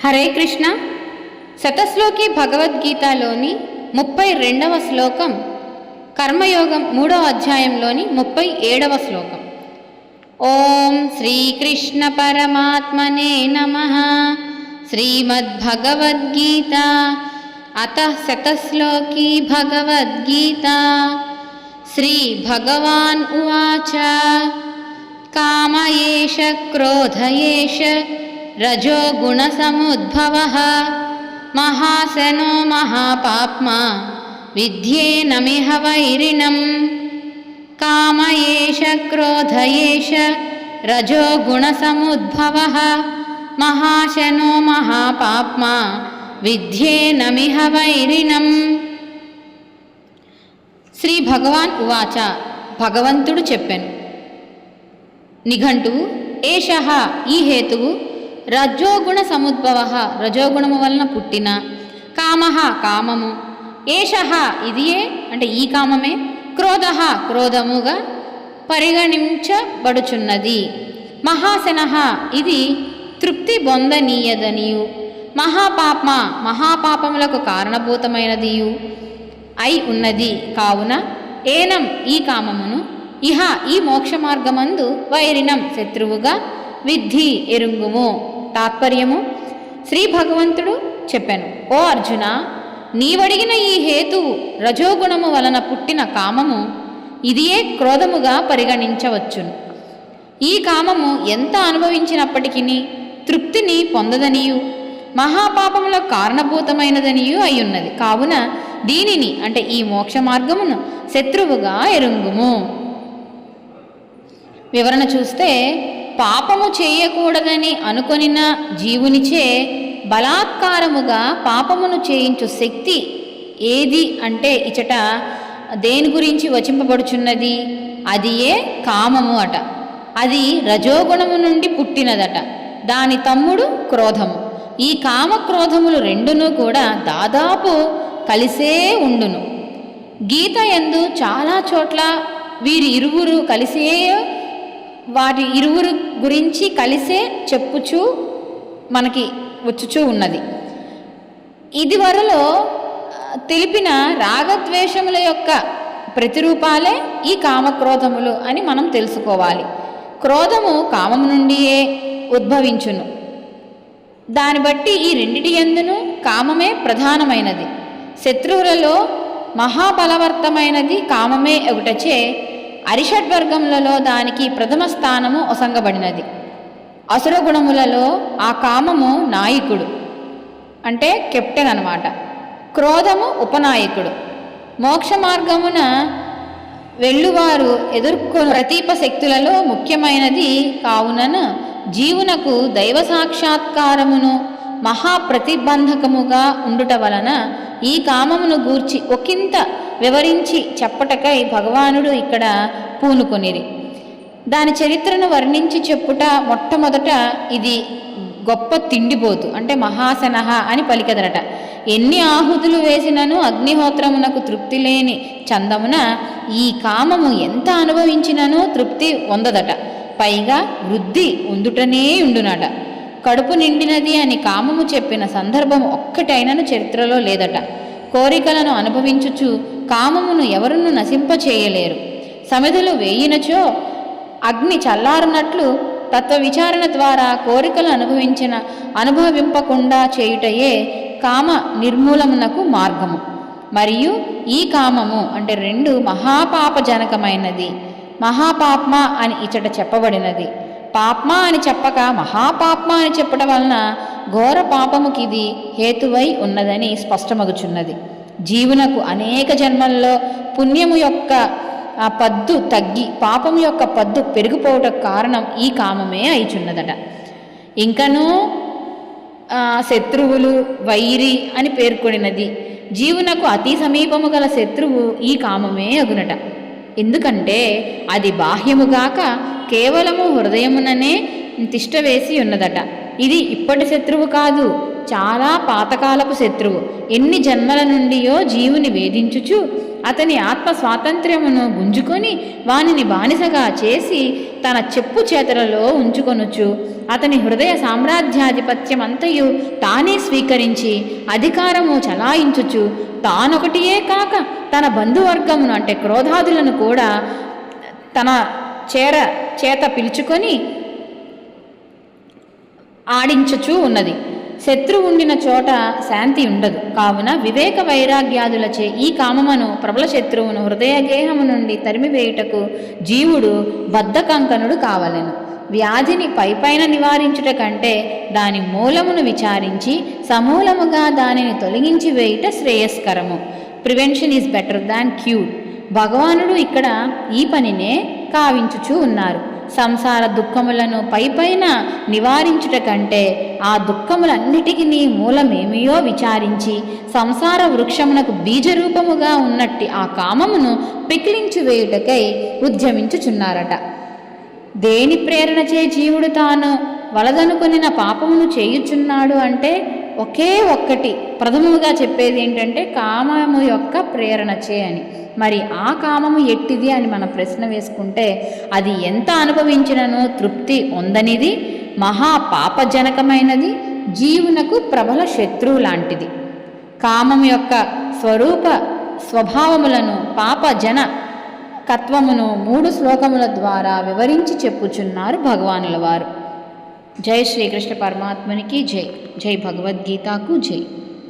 హరే కృష్ణ. శతశ్లోకి భగవద్గీతలోని 32వ శ్లోకం, కర్మయోగం 3వ అధ్యాయంలోని 37వ శ్లోకం. ఓం శ్రీకృష్ణ పరమాత్మనే నమః. శ్రీమద్భగవద్గీత అత శతశ్లోకి భగవద్గీత. శ్రీ భగవాన్ ఉవాచ కామ ఏష క్రోధ ఏష రజో గుణ సముద్భవః మహాసనో మహాపాప్మా విద్యేనమిహ వైరిణం. కామ ఏష క్రోధ ఏష రజో గుణ సముద్భవః మహాశనో మహాపాప్మా విద్యేనమిహ వైరిణం. శ్రీ భగవాన్ ఉవాచ, భగవంతుడు చెప్పెను. నిఘంటువు ఏషః ఈ హేతువు, రజోగుణ సముద్భవ రజోగుణము వలన పుట్టిన, కామః కామము, ఏషః ఇదియే అంటే ఈ కామమే, క్రోధః క్రోధముగా పరిగణించబడుచున్నది, మహాశనః ఇది తృప్తి పొందనీయదనియు, మహాపాప్మ మహాపాపములకు కారణభూతమైనదియు అయి ఉన్నది. కావున ఏనం ఈ కామమును ఇహ ఈ మోక్ష మార్గమందు వైరినం శత్రువుగా విద్ధి ఎరుంగుము. తాత్పర్యము, శ్రీ భగవంతుడు చెప్పాను, ఓ అర్జున, నీవడిగిన ఈ హేతువు రజోగుణము వలన పుట్టిన కామము ఇదియే క్రోధముగా పరిగణించవచ్చును. ఈ కామము ఎంత అనుభవించినప్పటికీ తృప్తిని పొందదనియు మహాపాపముల కారణభూతమైనదనియు అయ్యున్నది. కావున దీనిని అంటే ఈ మోక్ష మార్గమును శత్రువుగా ఎరుంగుము. వివరణ చూస్తే, పాపము చేయకూడదని అనుకొనిన జీవునిచే బలాత్కారముగా పాపమును చేయించు శక్తి ఏది అంటే ఇచట దేని గురించి వచింపబడుచున్నది? అది ఏ కామము అట. అది రజోగుణము నుండి పుట్టినదట. దాని తమ్ముడు క్రోధము. ఈ కామక్రోధములు రెండును కూడా దాదాపు కలిసే ఉండును. గీత యందు చాలా చోట్ల వీరి ఇరువురు కలిసే వాటి ఇరువురు గురించి కలిసే చెప్పుచూ మనకి వచ్చుచూ ఉన్నది. ఇదివరలో తెలిపిన రాగద్వేషముల యొక్క ప్రతిరూపాలే ఈ కామక్రోధములు అని మనం తెలుసుకోవాలి. క్రోధము కామము నుండియే ఉద్భవించును. దాన్ని బట్టి ఈ రెండిటి యందును కామమే ప్రధానమైనది. శత్రువులలో మహాబలవర్తమైనది కామమే ఒకటచే అరిషడ్వర్గములలో దానికి ప్రథమ స్థానము ఒసంగబడినది. అసురగుణములలో ఆ కామము నాయకుడు అంటే కెప్టెన్ అన్నమాట. క్రోధము ఉపనాయకుడు. మోక్ష మార్గమున వెళ్ళువారు ఎదుర్కొన్న ప్రతీప శక్తులలో ముఖ్యమైనది. కావునను జీవునకు దైవ సాక్షాత్కారమును మహాప్రతిబంధకముగా ఉండుట వలన ఈ కామమును గూర్చి ఒకంత వివరించి చెప్పటకై భగవానుడు ఇక్కడ పూనుకొనిరి. దాని చరిత్రను వర్ణించి చెప్పుట మొట్టమొదట ఇది గొప్ప తిండిపోతు అంటే మహాశనః అని పలికెదరట. ఎన్ని ఆహుతులు వేసినను అగ్నిహోత్రమునకు తృప్తి లేని చందమున ఈ కామము ఎంత అనుభవించినను తృప్తి పొందదట. పైగా వృద్ధి ఉండుటనే ఉండునట. కడుపు నిండినది అని కామము చెప్పిన సందర్భం ఒక్కటైనను చరిత్రలో లేదట. కోరికలను అనుభవించుచు కామమును ఎవరును నశింపచేయలేరు. సమిధులు వేయినచో అగ్ని చల్లారునట్లు తత్వ విచారణ ద్వారా కోరికలు అనుభవింపకుండా చేయుటయే కామ నిర్మూలమునకు మార్గము. మరియు ఈ కామము అంటే రెండు మహాపాపజనకమైనది. మహాపాప్మ అని ఇచ్చట చెప్పబడినది. పాప్మ అని చెప్పక మహాపాప్మ అని చెప్పడం వలన ఘోర పాపముకిది హేతువై ఉన్నదని స్పష్టమగుచున్నది. జీవునకు అనేక జన్మల్లో పుణ్యము యొక్క పద్దు తగ్గి పాపము యొక్క పద్దు పెరిగిపోవటకు కారణం ఈ కామమే అయిచున్నదట. ఇంకనూ శత్రువులు వైరి అని పేర్కొనినది. జీవునకు అతి సమీపము గల శత్రువు ఈ కామమే అగునట. ఎందుకంటే అది బాహ్యముగాక కేవలము హృదయముననే తిష్టవేసి ఉన్నదట. ఇది ఇప్పటి శత్రువు కాదు, చాలా పాతకాలపు శత్రువు. ఎన్ని జన్మల నుండియో జీవుని వేధించుచు అతని ఆత్మ స్వాతంత్ర్యమును గుంజుకొని వానిని బానిసగా చేసి తన చెప్పు చేతలలో ఉంచుకొనుచు అతని హృదయ సామ్రాజ్యాధిపత్యం అంతయు తానే స్వీకరించి అధికారము చలాయించుచు తానొకటియే కాక తన బంధువర్గమును అంటే క్రోధాదులను కూడా తన చేత పిలుచుకొని ఆడించుచూ ఉన్నది. శత్రువు ఉండిన చోట శాంతి ఉండదు. కావున వివేక వైరాగ్యాదులచే ఈ కామమును ప్రబల శత్రువును హృదయగేహము నుండి తరిమివేయుటకు జీవుడు బద్ధకంకణుడు కావలెను. వ్యాధిని పైపైన నివారించుట కంటే దాని మూలమును విచారించి సమూలముగా దానిని తొలగించి వేయుట శ్రేయస్కరము. Prevention is better than cure. భగవానుడు ఇక్కడ ఈ పనినే కావించుచూ ఉన్నారు. సంసార దుఃఖములను పైపైన నివారించుట కంటే ఆ దుఃఖములన్నిటికీ మూలమేమియో విచారించి సంసార వృక్షమునకు బీజరూపముగా ఉన్నట్టి ఆ కామమును పికిలించి వేయుటకై ఉద్యమించుచున్నారట. దేని ప్రేరణచే జీవుడు తాను వలదనుకొనిన పాపమును చేయుచున్నాడు అంటే ఒకే ఒక్కటి ప్రథమముగా చెప్పేది ఏంటంటే కామము యొక్క ప్రేరణచే అని. మరి ఆ కామము ఎట్టిది అని మనం ప్రశ్న వేసుకుంటే అది ఎంత అనుభవించినను తృప్తి పొందనిది, మహాపాపజనకమైనది, జీవునకు ప్రబల శత్రువు లాంటిది. కామం యొక్క స్వభావములను పాపజన కత్వమును 3 శ్లోకముల ద్వారా వివరించి చెప్పుచున్నారు భగవానుల వారు. జై శ్రీకృష్ణ పరమాత్మనికి జై. జై భగవద్గీతకు జై.